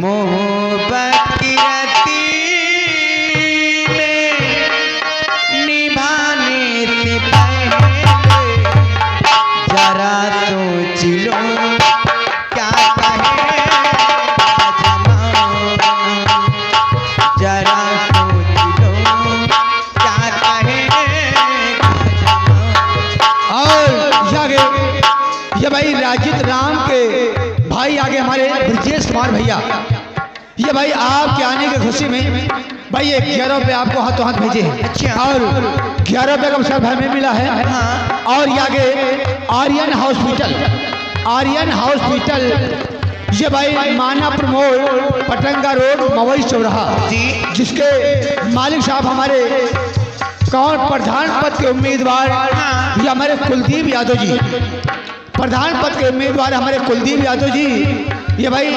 मोहब्बत की रती में निभाने से पहले जरा सोच लो क्या कहेगा जमाना, जरा सोच लो क्या कहेगा जमाना। और ये भाई राजित राम के भाई आगे हमारे ब्रजेश कुमार भैया, ये भाई आपके आने की खुशी में भाई ये 11 रुपये आपको हाथों हाथ भेजे हैं। अच्छा। और 11 रुपये का अवसर हमें मिला है। हाँ। और ये आगे आर्यन हॉस्पिटल, आर्यन हॉस्पिटल ये भाई मानापुर मोड़ पटंगा रोड मवई चौराहा जी, जिसके मालिक साहब हमारे कौन प्रधान पद के उम्मीदवार ये हमारे कुलदीप यादव जी, प्रधान पद के उम्मीदवार हमारे कुलदीप यादव जी। ये भाई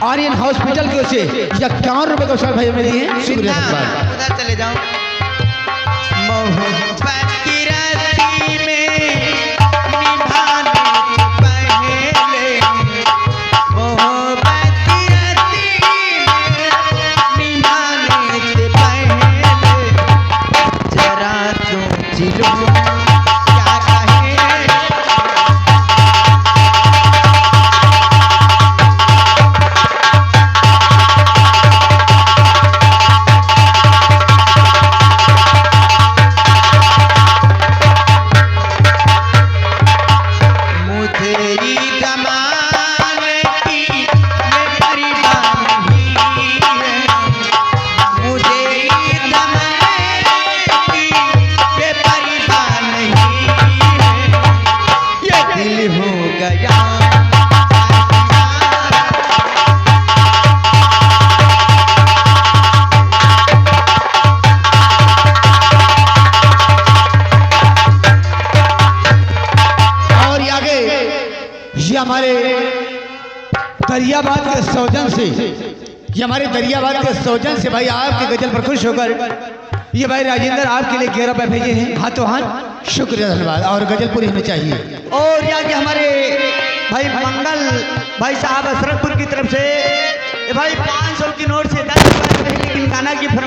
आर्यन हॉस्पिटल के से 51 रुपये का अवसर भाई मिली है। शुक्रिया धन्यवाद। उधर चले जाओ। मोहब्बत की रस्सी में निभाने से पहले, मोहब्बत की रस्सी में निभाने से पहले जरा सोच लो क्या कहेगा। तेरी जमाने की ये परिवार नहीं है, मुझे ये जमाने की ये परिवार नहीं है, ये दिल हो गया। ये हमारे दरियाबाद के सौजन से, ये हमारे दरियाबाद के सौजन से भाई आपके गजल पर खुश होकर ये भाई राजेंद्र आपके लिए 11 रुपये भेजे हैं हाथों हाथ। शुक्रिया धन्यवाद। और गजल पूरी होनी चाहिए। और यहाँ के हमारे भाई मंगल भाई साहब असरतपुर की तरफ से भाई 500 की नोट से 10 रुपये, लेकिन गाना की फरमा